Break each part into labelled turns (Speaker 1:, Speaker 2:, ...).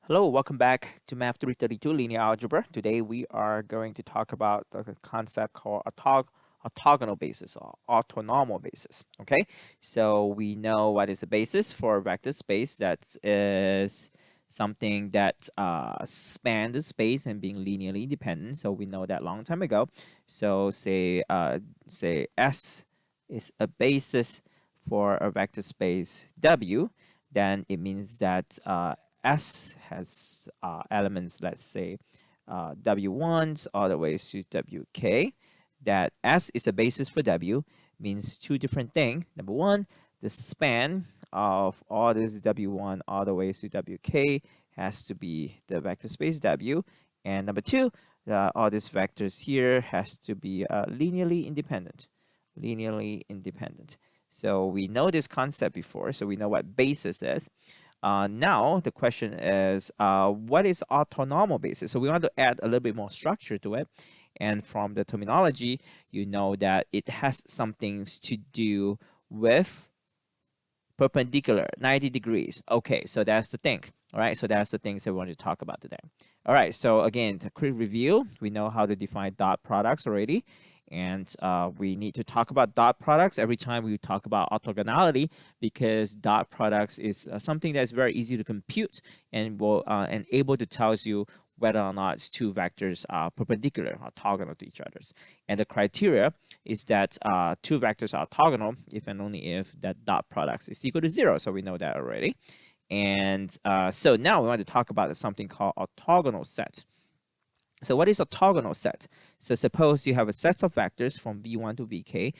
Speaker 1: Hello, welcome back to Math 332 Linear Algebra. Today we are going to talk about the concept called orthogonal basis or orthonormal basis. Okay, so we know what is the basis for a vector space. That is something that span the space and being linearly independent. So we know that long time ago. So say S is a basis for a vector space W, then it means that S has elements, let's say W1s all the way to WK. That S is a basis for W means two different things. Number one, the span of all this W1 all the way to WK has to be the vector space W. And number two, all these vectors here has to be linearly independent. Linearly independent. So we know this concept before, so we know what basis is. Now the question is, what is orthonormal basis? So we want to add a little bit more structure to it. And from the terminology, you know that it has some things to do with perpendicular, 90 degrees. Okay, so that's the thing. All right, so that's the things that we want to talk about today. All right, so again, a quick review. We know how to define dot products already. And we need to talk about dot products every time we talk about orthogonality, because dot products is something that's very easy to compute and will and able to tell you whether or not two vectors are perpendicular, orthogonal to each other. And the criteria is that two vectors are orthogonal if and only if that dot product is equal to 0. So we know that already. And so now we want to talk about something called orthogonal set. So what is orthogonal set? So suppose you have a set of vectors from V1 to Vk.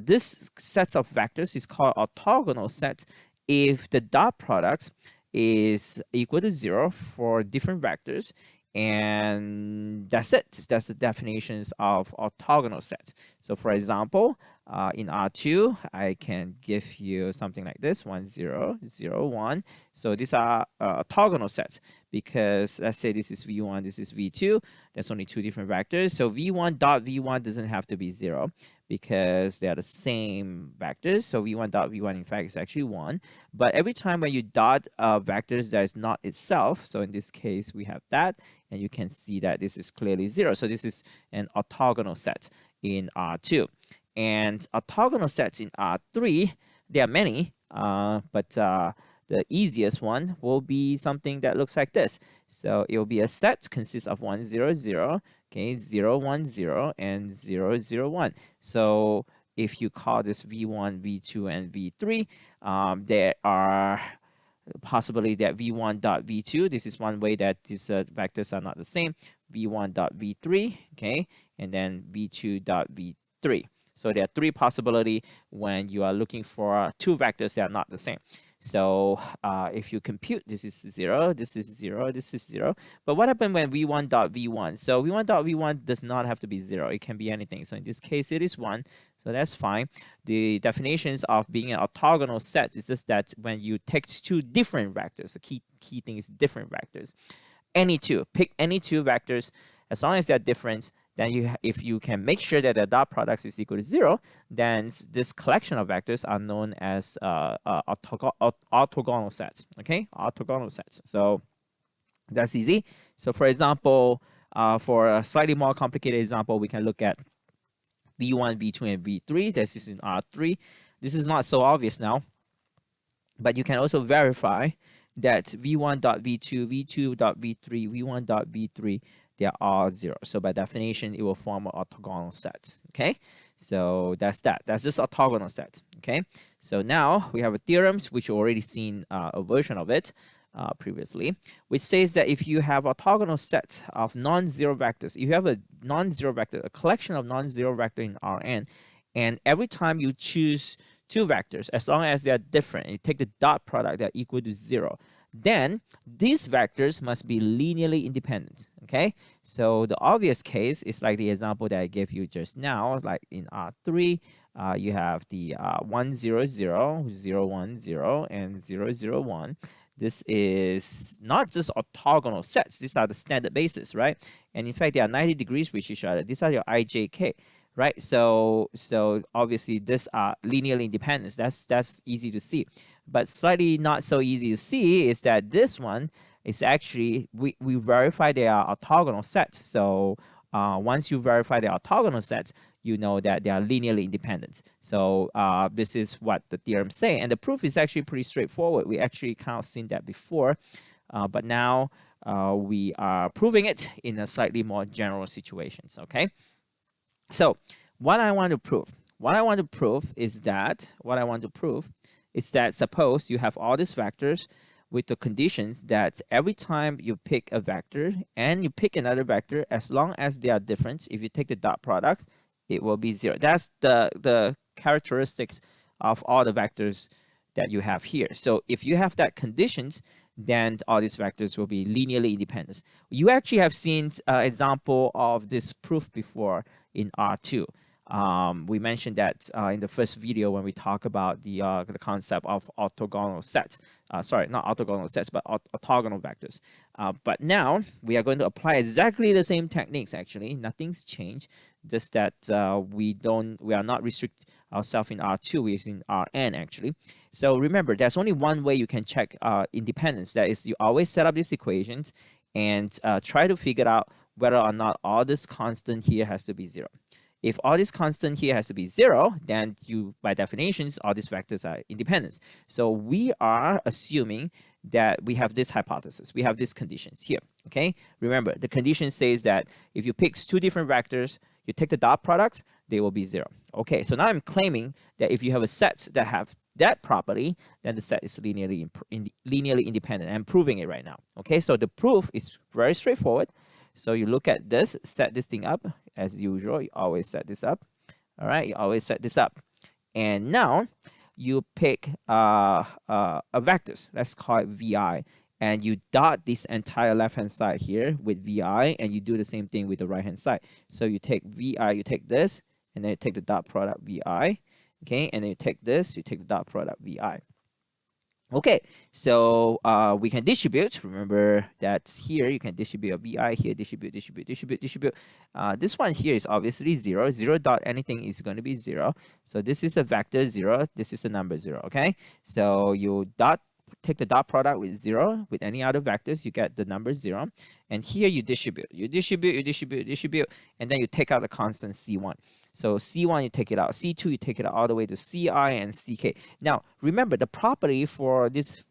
Speaker 1: This set of vectors is called orthogonal set if the dot product is equal to 0 for different vectors, and that's it. That's the definitions of orthogonal sets. So for example, in R2, I can give you something like this, 1, 0, 0, 1. So these are orthogonal sets because let's say this is V1, this is V2. There's only two different vectors. So V1 dot V1 doesn't have to be 0 because they are the same vectors. So V1 dot V1 in fact is actually 1. But every time when you dot vectors that is not itself, so in this case we have that, and you can see that this is clearly 0. So this is an orthogonal set in R2. And orthogonal sets in R3, there are many, but the easiest one will be something that looks like this. So it will be a set consists of 1, 0, 0, okay, 0, 1, 0, and 0, 0, 1. So if you call this V1, V2, and V3, there are possibly that V1 dot V2. This is one way that these vectors are not the same. V1 dot V3, okay, and then V2 dot V3. So there are three possibility when you are looking for two vectors that are not the same. So if you compute, this is 0, this is 0, this is 0. But what happened when V1 dot V1? So V1 dot V1 does not have to be 0. It can be anything. So in this case, it is 1. So that's fine. The definitions of being an orthogonal set is just that when you take two different vectors, the key thing is different vectors. Any two, pick any two vectors, as long as they're different, then if you can make sure that the dot product is equal to 0, then this collection of vectors are known as orthogonal sets. Okay, orthogonal sets. So that's easy. So for example, for a slightly more complicated example, we can look at V1, V2, and V3. This is in R3. This is not so obvious now, but you can also verify that V1 dot V2, V2 dot V3, V1 dot V3, they are all 0. So by definition, it will form an orthogonal set. Okay, so that's that. That's just orthogonal set. Okay, so now we have a theorem which you already seen a version of it previously, which says that if you have orthogonal set of non-zero vectors, if you have a non-zero vector, a collection of non-zero vector in Rn, and every time you choose two vectors, as long as they are different, you take the dot product that are equal to 0, then these vectors must be linearly independent. Okay, so the obvious case is like the example that I gave you just now, like in R3, you have the 1, 0, 0, 0, 1, 0, and 0, 0, 1. This is not just orthogonal sets. These are the standard basis, right? And in fact, they are 90 degrees with each other. These are your IJK, right? So obviously, these are linearly independent. That's easy to see. But slightly not so easy to see is that this one is actually we verify they are orthogonal sets. So once you verify the orthogonal sets, you know that they are linearly independent. So this is what the theorem say, and the proof is actually pretty straightforward. We actually kind of seen that before, but now we are proving it in a slightly more general situations. Okay, so what I want to prove, is that suppose you have all these vectors with the conditions that every time you pick a vector and you pick another vector, as long as they are different, if you take the dot product, it will be 0. That's the characteristics of all the vectors that you have here. So if you have that conditions, then all these vectors will be linearly independent. You actually have seen example of this proof before in R2. We mentioned that in the first video when we talk about the concept of orthogonal sets. Sorry, not orthogonal sets, but orthogonal vectors. But now we are going to apply exactly the same techniques. Actually, nothing's changed. Just that we are not restrict ourselves in R2, we're in Rn actually. So remember, there's only one way you can check independence. That is, you always set up these equations and try to figure out whether or not all this constant here has to be 0. If all this constant here has to be 0, then you, by definitions, all these vectors are independent. So we are assuming that we have this hypothesis. We have these conditions here, okay? Remember, the condition says that if you pick two different vectors, you take the dot product, they will be 0. Okay, so now I'm claiming that if you have a set that have that property, then the set is linearly independent. I'm proving it right now. Okay, so the proof is very straightforward. So you look at this, set this thing up as usual. You always set this up. All right, you always set this up. And now you pick a vectors. Let's call it vi, and you dot this entire left-hand side here with vi, and you do the same thing with the right-hand side. So you take vi, you take this, and then you take the dot product vi. Okay, and then you take this, you take the dot product vi. Okay, so we can distribute. Remember that here you can distribute a vi here, distribute. This one here is obviously 0. 0 dot anything is going to be 0. So this is a vector 0. This is a number 0. Okay, so you take the dot product with 0 with any other vectors, you get the number 0. And here you distribute, and then you take out the constant c1. So C1, you take it out. C2, you take it out all the way to Ci and Ck. Now, remember, the property for this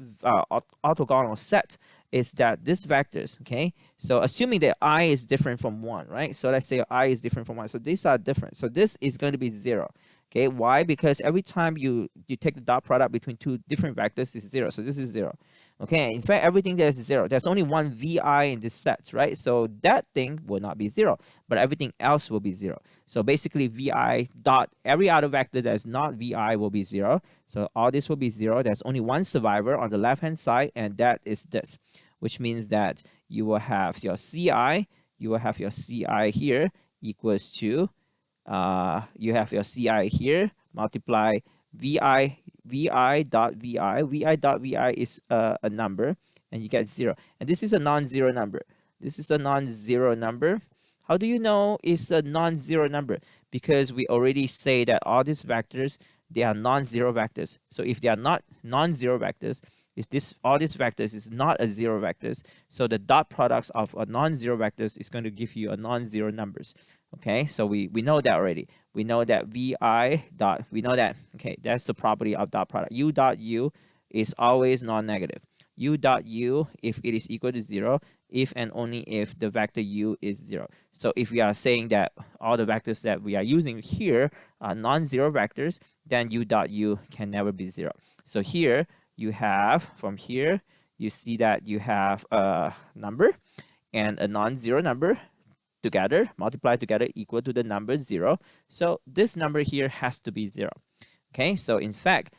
Speaker 1: orthogonal set is that these vectors, okay? So assuming that I is different from 1, right? So let's say I is different from 1. So these are different. So this is going to be 0. Okay, why? Because every time you take the dot product between two different vectors, is 0. So this is 0. Okay, in fact, everything there is 0. There's only one vi in this set, right? So that thing will not be 0, but everything else will be 0. So basically, vi dot every other vector that is not vi will be 0. So all this will be 0. There's only one survivor on the left-hand side, and that is this, which means that you will have your ci, here equals to, you have your ci here, multiply vi dot vi is a number, and you get 0. And this is a non-zero number. How do you know it's a non-zero number? Because we already say that all these vectors, they are non-zero vectors. So if they are not non-zero vectors, if all these vectors is not a 0 vectors, so the dot products of a non-zero vectors is going to give you a non-zero numbers. Okay, so we know that already. We know that okay, that's the property of dot product. U dot U is always non-negative. U dot U, if it is equal to 0, if and only if the vector U is 0. So if we are saying that all the vectors that we are using here are non-zero vectors, then U dot U can never be 0. So here, you have, from here, you see that you have a number and a non-zero number together, multiplied together, equal to the number 0. So this number here has to be 0. Okay, so in fact,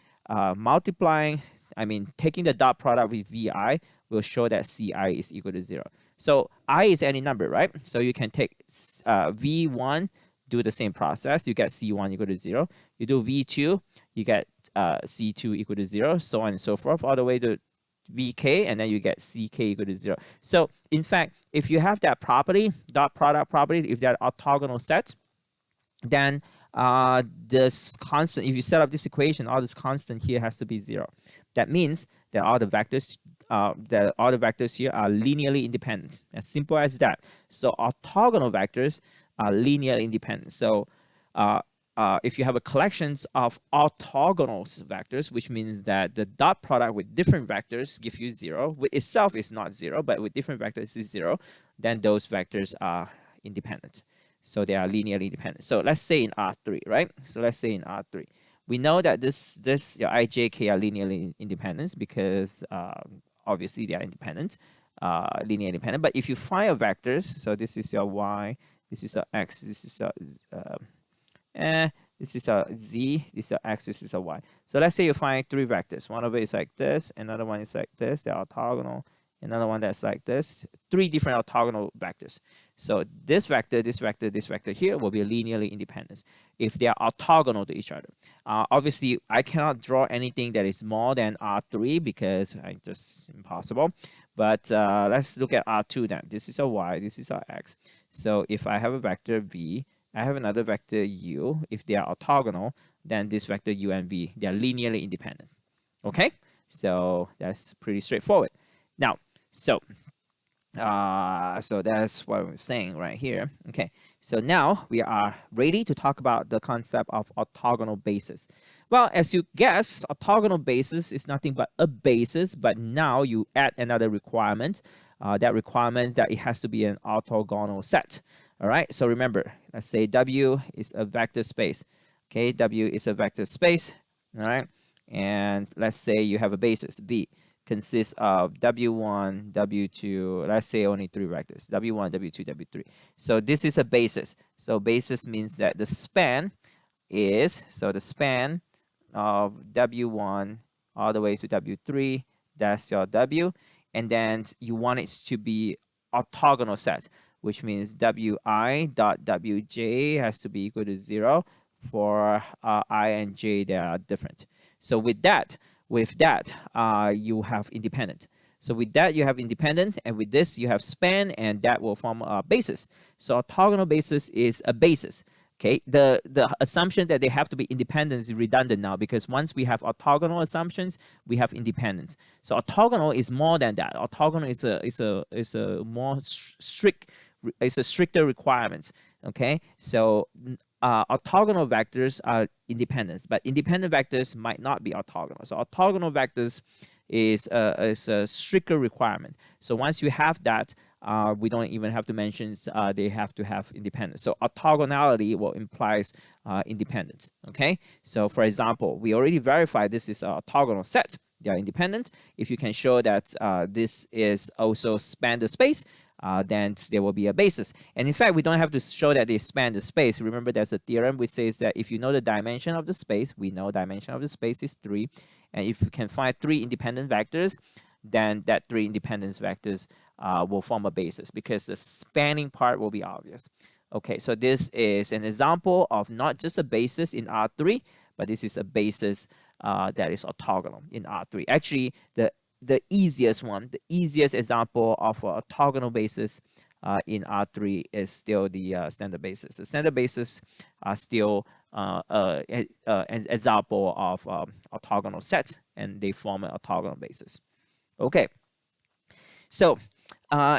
Speaker 1: taking the dot product with vi will show that ci is equal to 0. So I is any number, right? So you can take v1, do the same process, you get c1 equal to 0. You do v2, you get c2 equal to 0, so on and so forth, all the way to vk, and then you get ck equal to 0. So in fact, if you have that property, dot product property, if they're orthogonal sets, then this constant, if you set up this equation, all this constant here has to be 0. That means that all the vectors that all the vectors here are linearly independent. As simple as that. So orthogonal vectors are linearly independent. So if you have a collections of orthogonal vectors, which means that the dot product with different vectors give you 0, with itself is not 0, but with different vectors is 0, then those vectors are independent. So they are linearly independent. So let's say in R3, right? So let's say in R3, we know that your I, J, K are linearly independent because obviously they are independent, linearly independent. But if you find a vectors, so this is your Y, this is your X, this is your this is a Z, this is a X, this is a Y. So let's say you find 3 vectors. One of it is like this, another one is like this, they're orthogonal, another one that's like this, 3 different orthogonal vectors. So this vector, this vector, this vector here will be linearly independent if they are orthogonal to each other. Obviously, I cannot draw anything that is more than R3 because it's just impossible. But let's look at R2 then. This is a Y, this is a X. So if I have a vector V, I have another vector U. If they are orthogonal, then this vector U and V, they are linearly independent. Okay, so that's pretty straightforward. Now, so that's what we're saying right here. Okay, so now we are ready to talk about the concept of orthogonal basis. Well, as you guess, orthogonal basis is nothing but a basis, but now you add another requirement. That requirement that it has to be an orthogonal set. All right, so remember, let's say W is a vector space. Okay, W is a vector space. All right, and let's say you have a basis B consists of W1, W2, let's say only 3 vectors, W1, W2, W3. So this is a basis. So basis means that the span is, so the span of W1 all the way to W3, that's your W, and then you want it to be orthogonal set, which means Wi dot Wj has to be equal to 0 for I and j that are different. So with that, you have independent. So with that, you have independent, and with this, you have span, and that will form a basis. So orthogonal basis is a basis. Okay, the assumption that they have to be independent is redundant now because once we have orthogonal assumptions, we have independence. So orthogonal is more than that. Orthogonal is a more strict, it's a stricter requirement. Okay, so orthogonal vectors are independent, but independent vectors might not be orthogonal. So orthogonal vectors is a stricter requirement. So once you have that, we don't even have to mention they have to have independence. So orthogonality will implies independence. Okay, so for example, we already verified this is a orthogonal set. They are independent. If you can show that this is also span the space, then there will be a basis. And in fact, we don't have to show that they span the space. Remember, there's a theorem which says that if you know the dimension of the space, we know dimension of the space is 3. And if you can find 3 independent vectors, then that 3 independent vectors will form a basis because the spanning part will be obvious. Okay, so this is an example of not just a basis in R3, but this is a basis that is orthogonal in R3. Actually, the easiest one, the easiest example of an orthogonal basis in R3 is still the standard basis. The standard basis are still an example of orthogonal sets, and they form an orthogonal basis. Okay, so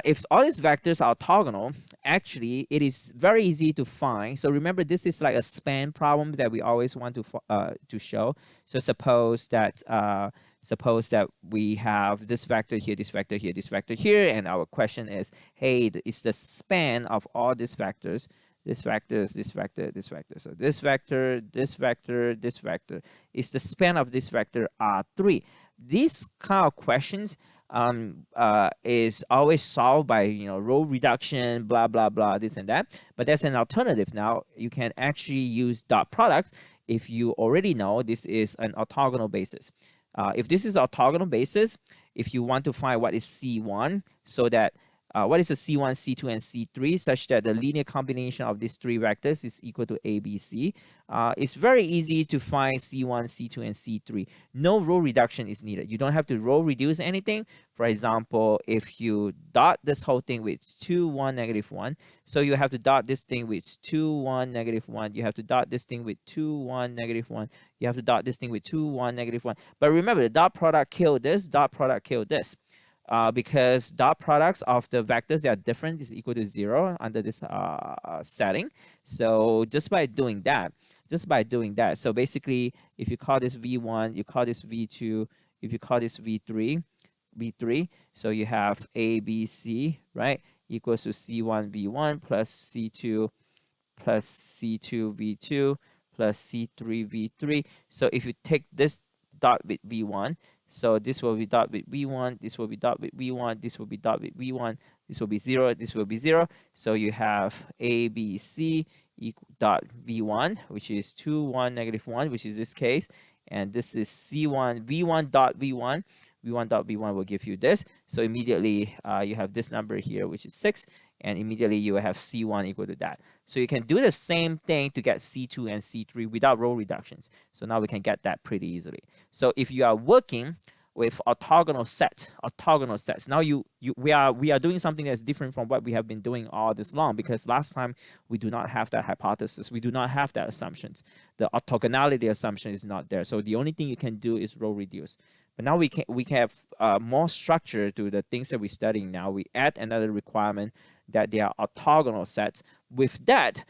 Speaker 1: if all these vectors are orthogonal, actually it is very easy to find. So remember, this is like a span problem that we always want to show. So suppose that we have this vector here, this vector here, this vector here, and our question is, hey, is the span of all these vectors, this vector, this vector, this vector. So this vector, this vector, this vector, is the span of this vector R3. These kind of questions is always solved by row reduction, blah blah blah, this and that. But that's an alternative. Now you can actually use dot product if you already know this is an orthogonal basis. If this is orthogonal basis, if you want to find what is C1, so that what is a C1, C2, and C3 such that the linear combination of these three vectors is equal to ABC. It's very easy to find C1, C2, and C3. No row reduction is needed. You don't have to row reduce anything. For example, if you dot this whole thing with 2, 1, negative 1, so you have to dot this thing with 2, 1, negative 1. You have to dot this thing with 2, 1, negative 1. You have to dot this thing with 2, 1, negative 1. But remember, the dot product killed this, dot product killed this. Because dot products of the vectors that are different is equal to 0 under this setting. So just by doing that, so basically, if you call this V1, you call this V2, if you call this V3, so you have A, B, C, right, equals to C1 V1 plus C2 V2 plus C3 V3. So if you take this dot with V1, so this will be dot with V1, this will be dot with V1, this will be dot with V1, this will be 0, this will be 0. So you have A, B, C dot V1, which is 2, 1, negative 1, which is this case. And this is C1, V1 dot V1. V1 dot V1 will give you this. So immediately you have this number here, which is 6. And immediately you will have C1 equal to that. So you can do the same thing to get C2 and C3 without row reductions. So now we can get that pretty easily. So if you are working with orthogonal sets, now we are doing something that's different from what we have been doing all this long, because last time we do not have that hypothesis, we do not have that assumptions. The orthogonality assumption is not there. So the only thing you can do is row reduce. But now we can have more structure to the things that we're studying now. We add another requirement that they are orthogonal sets. With that,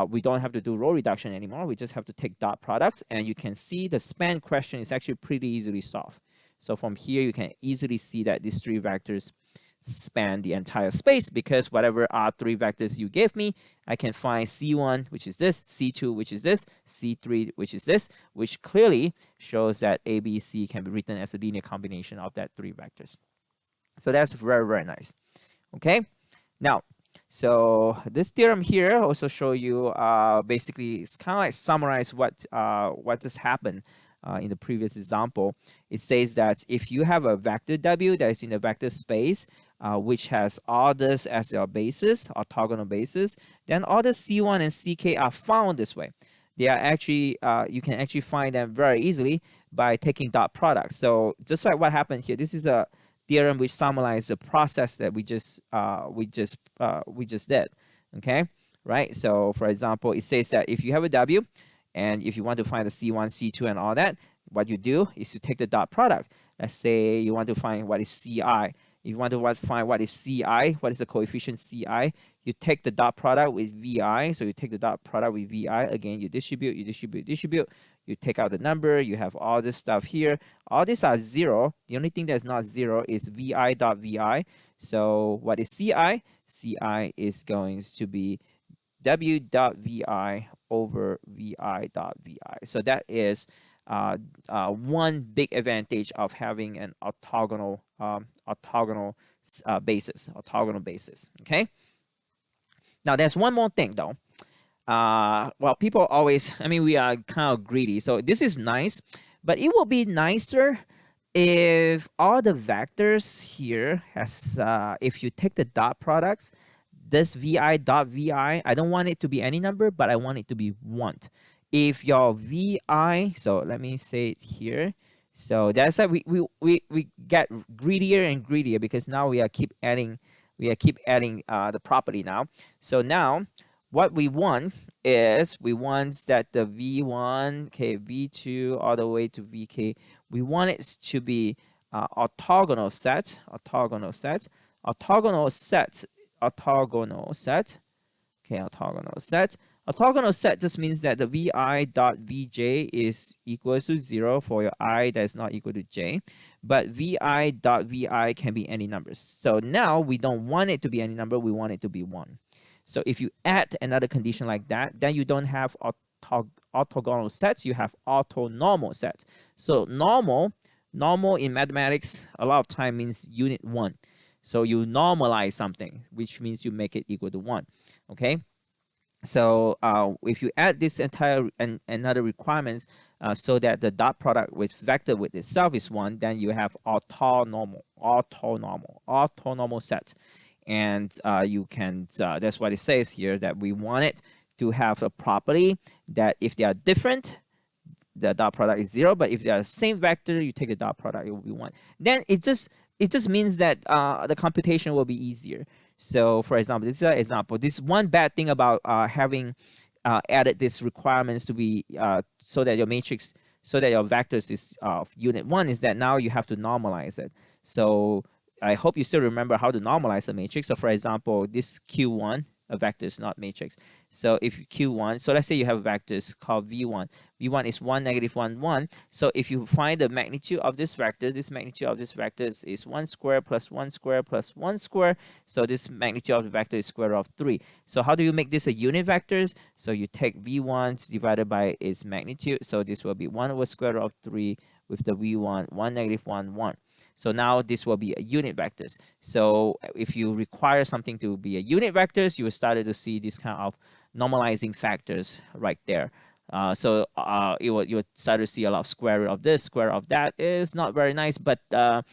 Speaker 1: we don't have to do row reduction anymore. We just have to take dot products, and you can see the span question is actually pretty easily solved. So from here, you can easily see that these three vectors span the entire space, because whatever R3 vectors you gave me, I can find C1, which is this, C2, which is this, C3, which is this, which clearly shows that ABC can be written as a linear combination of that three vectors. So that's very, very nice. Okay, now, so this theorem here also show you basically it's kind of like summarize what just happened in the previous example. It says that if you have a vector W that is in the vector space, which has all this as your basis, orthogonal basis, then all the C1 and CK are found this way. They are actually, you can actually find them very easily by taking dot products. So just like what happened here, this is a theorem which summarizes the process that we just did. Okay, right? So for example, it says that if you have a W, and if you want to find the C1, C2, and all that, what you do is you take the dot product. Let's say you want to find what is CI. If you want to find what is CI, what is the coefficient CI, you take the dot product with VI. So you take the dot product with VI. Again, you distribute. You take out the number. You have all this stuff here. All these are 0. The only thing that's not 0 is VI dot VI. So what is CI? CI is going to be W dot VI over VI dot VI. So that is one big advantage of having an orthogonal basis. Okay. Now there's one more thing though. Well, people always, I mean, we are kind of greedy. So this is nice, but it will be nicer if all the vectors here has, if you take the dot products, this VI dot VI, I don't want it to be any number, but I want it to be 1. If your VI, so let me say it here. So that's why we get greedier and greedier, because now we keep adding the property now. So now what we want is that the V1, okay, V2 all the way to VK, we want it to be orthogonal set. Orthogonal set just means that the Vi dot Vj is equals to 0 for your I that is not equal to j, but Vi dot Vi can be any numbers. So now we don't want it to be any number, we want it to be 1. So if you add another condition like that, then you don't have orthogonal sets, you have orthonormal sets. So normal in mathematics a lot of time means unit 1. So you normalize something, which means you make it equal to 1. Okay. So if you add this entire and another requirements so that the dot product with vector with itself is 1, then you have orthonormal set. and you can, that's what it says here, that we want it to have a property that if they are different, the dot product is 0, but if they are the same vector, you take the dot product, it will be 1. Then it just means that the computation will be easier. So for example, this is an example. This one bad thing about having added these requirements to be so that your matrix, so that your vectors is of unit 1, is that now you have to normalize it. So I hope you still remember how to normalize a matrix. So for example, this Q1, a vector is not matrix. So if Q1, so let's say you have vectors called V1. V1 is 1, -1, 1. So if you find the magnitude of this vector, this magnitude of this vector is 1 square plus 1 square plus 1 square. So this magnitude of the vector is square root of 3. So how do you make this a unit vectors? So you take V1 divided by its magnitude. So this will be 1 over square root of 3 with the V1, 1, -1, 1. So now this will be a unit vectors. So if you require something to be a unit vectors, you will start to see this kind of normalizing factors right there. You will start to see a lot of square root of this, square root of that. Is not very nice, but the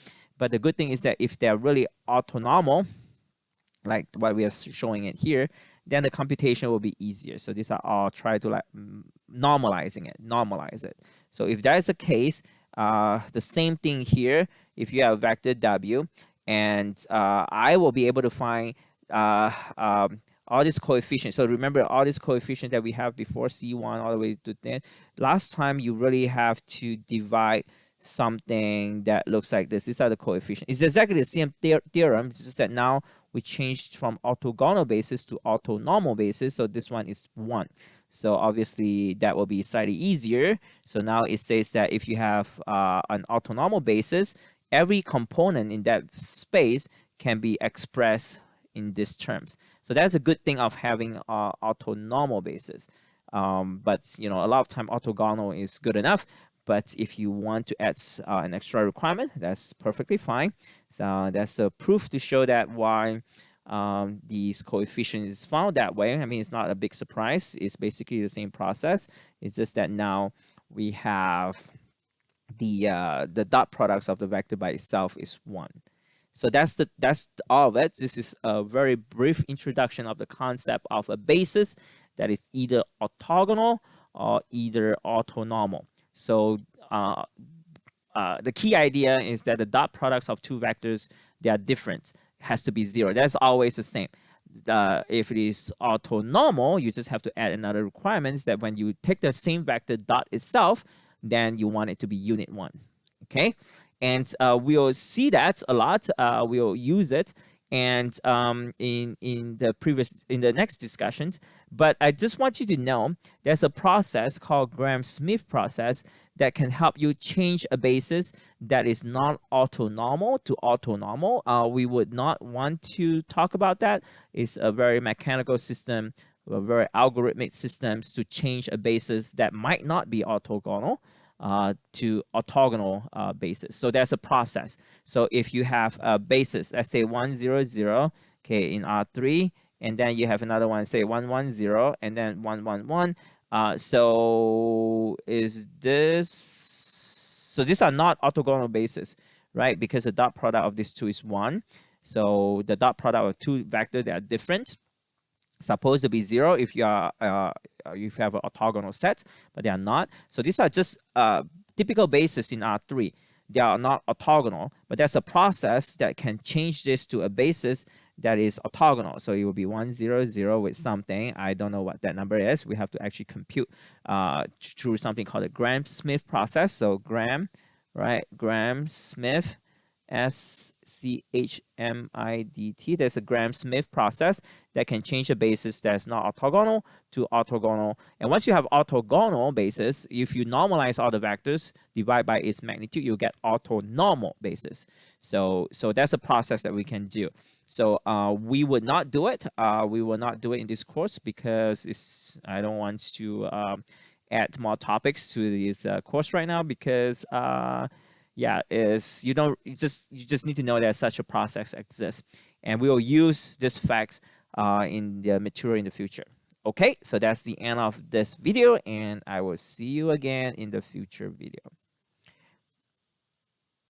Speaker 1: good thing is that if they're really orthonormal, like what we are showing it here, then the computation will be easier. So these are all try to like normalize it. So if that is the case, the same thing here. If you have vector W, and I will be able to find all these coefficients. So remember all these coefficients that we have before, C1 all the way to 10. Last time you really have to divide something that looks like this. These are the coefficients. It's exactly the same theorem. It's just that now we changed from orthogonal basis to orthonormal basis. So this one is 1. So obviously that will be slightly easier. So now it says that if you have an orthonormal basis, every component in that space can be expressed in these terms. So that's a good thing of having orthonormal basis. But you know, a lot of time orthogonal is good enough. But if you want to add an extra requirement, that's perfectly fine. So that's a proof to show that why these coefficients is found that way. I mean, it's not a big surprise. It's basically the same process. It's just that now we have the dot products of the vector by itself is 1. So that's all of it. This is a very brief introduction of the concept of a basis that is either orthogonal or either orthonormal. So the key idea is that the dot products of two vectors, they are different. It has to be 0. That's always the same. If it is orthonormal, you just have to add another requirement that when you take the same vector dot itself, then you want it to be unit 1. Okay, and we'll see that a lot. We'll use it, and in the next discussions. But I just want you to know there's a process called Graham-Smith process that can help you change a basis that is not orthonormal to orthonormal. We would not want to talk about that. It's a very mechanical system, a very algorithmic systems to change a basis that might not be orthogonal to orthogonal basis. So that's a process. So if you have a basis, let's say 1, 0, 0, okay, in R3, and then you have another one, say 1, 1, 0, and then 1, 1, 1. So is this, so these are not orthogonal bases, right? Because the dot product of these two is 1. So the dot product of two vectors that are different, supposed to be 0 if you are if you have an orthogonal set, but they are not. So these are just typical bases in R3. They are not orthogonal, but there's a process that can change this to a basis that is orthogonal. So it will be 1, 0, 0 with something. I don't know what that number is. We have to actually compute through something called the Graham-Smith process. So Graham-Smith, SCHMIDT. There's a Graham-Smith process that can change a basis that's not orthogonal to orthogonal. And once you have orthogonal basis, if you normalize all the vectors, divide by its magnitude, you'll get orthonormal basis. So that's a process that we can do. So we would not do it. We will not do it in this course because I don't want to add more topics to this course right now because yeah, you just need to know that such a process exists, and we will use this facts in the material in the future. Okay, so that's the end of this video, and I will see you again in the future video.